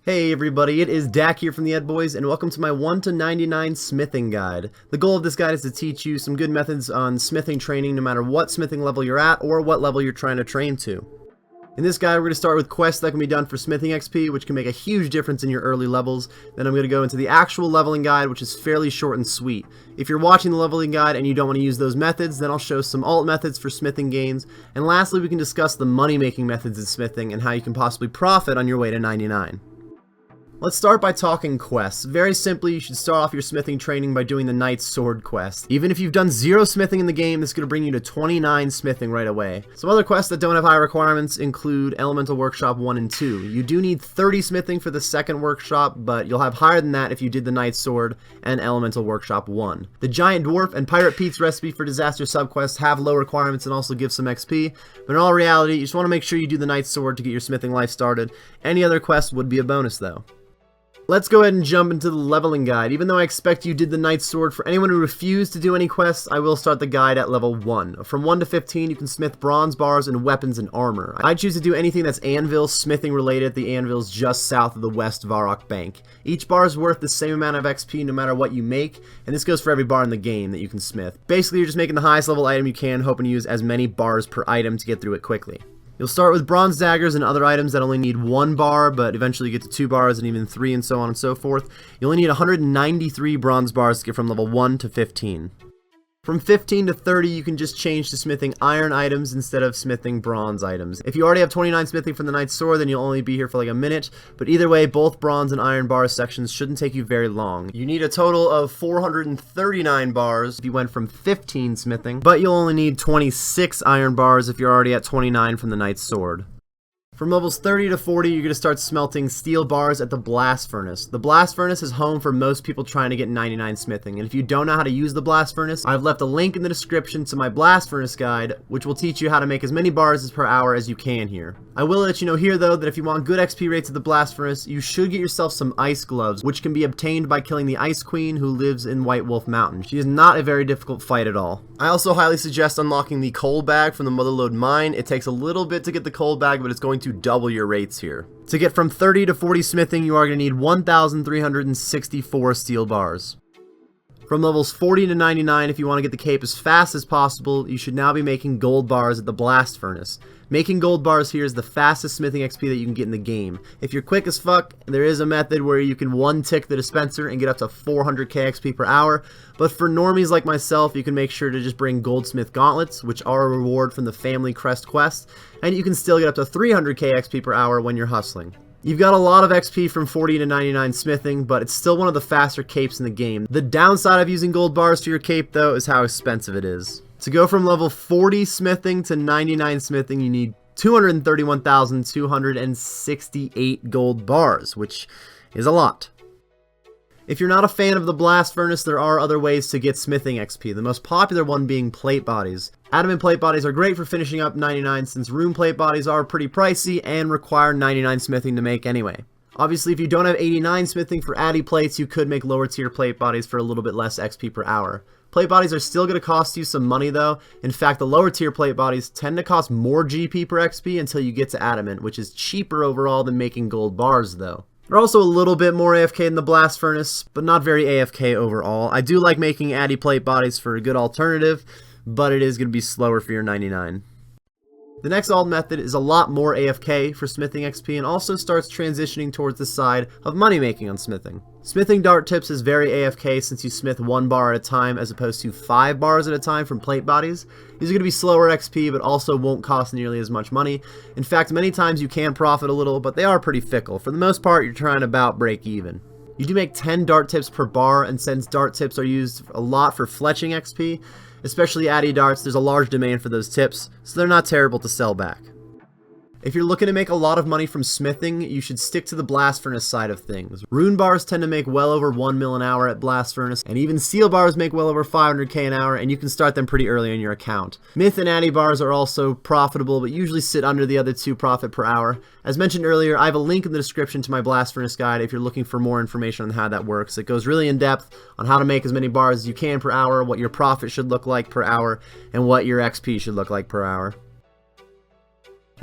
Hey everybody, it is Dak here from the Ed Boys, and welcome to my 1 to 99 smithing guide. The goal of this guide is to teach you some good methods on smithing training no matter what smithing level you're at or what level you're trying to train to. In this guide, we're going to start with quests that can be done for smithing XP, which can make a huge difference in your early levels. Then I'm going to go into the actual leveling guide, which is fairly short and sweet. If you're watching the leveling guide and you don't want to use those methods, then I'll show some alt methods for smithing gains. And lastly, we can discuss the money-making methods in smithing and how you can possibly profit on your way to 99. Let's start by talking quests. Very simply, you should start off your smithing training by doing the Knight's Sword quest. Even if you've done 0 smithing in the game, this is going to bring you to 29 smithing right away. Some other quests that don't have high requirements include Elemental Workshop 1 and 2. You do need 30 smithing for the second workshop, but you'll have higher than that if you did the Knight's Sword and Elemental Workshop 1. The Giant Dwarf and Pirate Pete's Recipe for Disaster subquests have low requirements and also give some XP, but in all reality, you just want to make sure you do the Knight's Sword to get your smithing life started. Any other quest would be a bonus though. Let's go ahead and jump into the leveling guide. Even though I expect you did the Knight's Sword, for anyone who refused to do any quests, I will start the guide at level 1. From 1 to 15, you can smith bronze bars and weapons and armor. I choose to do anything that's anvil smithing related. The anvil's just south of the West Varrock Bank. Each bar is worth the same amount of XP no matter what you make, and this goes for every bar in the game that you can smith. Basically, you're just making the highest level item you can, hoping to use as many bars per item to get through it quickly. You'll start with bronze daggers and other items that only need 1 bar, but eventually you get to 2 bars and even 3 and so on and so forth. You only need 193 bronze bars to get from level 1 to 15. From 15 to 30, you can just change to smithing iron items instead of smithing bronze items. If you already have 29 smithing from the Knight's Sword, then you'll only be here for like a minute, but either way, both bronze and iron bar sections shouldn't take you very long. You need a total of 439 bars if you went from 15 smithing, but you'll only need 26 iron bars if you're already at 29 from the Knight's Sword. From levels 30 to 40, you're going to start smelting steel bars at the Blast Furnace. The Blast Furnace is home for most people trying to get 99 smithing, and if you don't know how to use the Blast Furnace, I've left a link in the description to my Blast Furnace guide, which will teach you how to make as many bars per hour as you can here. I will let you know here though that if you want good XP rates at the Blast Furnace, you should get yourself some ice gloves, which can be obtained by killing the Ice Queen who lives in White Wolf Mountain. She is not a very difficult fight at all. I also highly suggest unlocking the coal bag from the Motherlode Mine. It takes a little bit to get the coal bag, but it's going to double your rates here. To get from 30 to 40 smithing, you are going to need 1,364 steel bars. From levels 40 to 99, if you want to get the cape as fast as possible, you should now be making gold bars at the Blast Furnace. Making gold bars here is the fastest smithing XP that you can get in the game. If you're quick as fuck, there is a method where you can one-tick the dispenser and get up to 400k XP per hour, but for normies like myself, you can make sure to just bring goldsmith gauntlets, which are a reward from the Family Crest quest, and you can still get up to 300k XP per hour when you're hustling. You've got a lot of XP from 40 to 99 smithing, but it's still one of the faster capes in the game. The downside of using gold bars to your cape, though, is how expensive it is. To go from level 40 smithing to 99 smithing, you need 231,268 gold bars, which is a lot. If you're not a fan of the Blast Furnace, there are other ways to get smithing XP, the most popular one being plate bodies. Adamant plate bodies are great for finishing up 99 since rune plate bodies are pretty pricey and require 99 smithing to make anyway. Obviously, if you don't have 89 smithing for addy plates, you could make lower tier plate bodies for a little bit less XP per hour. Plate bodies are still going to cost you some money though. In fact, the lower tier plate bodies tend to cost more GP per XP until you get to adamant, which is cheaper overall than making gold bars though. They're also a little bit more AFK than the Blast Furnace, but not very AFK overall. I do like making addy plate bodies for a good alternative, but it is going to be slower for your 99. The next alt method is a lot more AFK for smithing XP and also starts transitioning towards the side of money making on smithing. Smithing dart tips is very AFK since you smith 1 bar at a time as opposed to 5 bars at a time from plate bodies. These are going to be slower XP but also won't cost nearly as much money. In fact, many times you can profit a little, but they are pretty fickle. For the most part, you're trying to about break even. You do make 10 dart tips per bar, and since dart tips are used a lot for fletching XP, especially addy darts, there's a large demand for those tips, so they're not terrible to sell back. If you're looking to make a lot of money from smithing, you should stick to the Blast Furnace side of things. Rune bars tend to make well over 1 mil an hour at Blast Furnace, and even steel bars make well over 500k an hour, and you can start them pretty early in your account. Myth and addy bars are also profitable, but usually sit under the other 2 profit per hour. As mentioned earlier, I have a link in the description to my Blast Furnace guide if you're looking for more information on how that works. It goes really in depth on how to make as many bars as you can per hour, what your profit should look like per hour, and what your XP should look like per hour.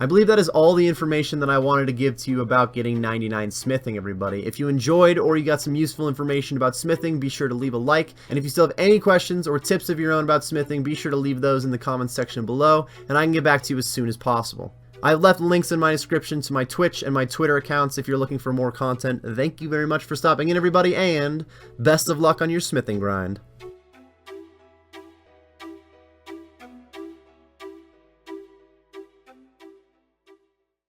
I believe that is all the information that I wanted to give to you about getting 99 smithing, everybody. If you enjoyed or you got some useful information about smithing, be sure to leave a like. And if you still have any questions or tips of your own about smithing, be sure to leave those in the comments section below, and I can get back to you as soon as possible. I've left links in my description to my Twitch and my Twitter accounts if you're looking for more content. Thank you very much for stopping in, everybody, and best of luck on your smithing grind.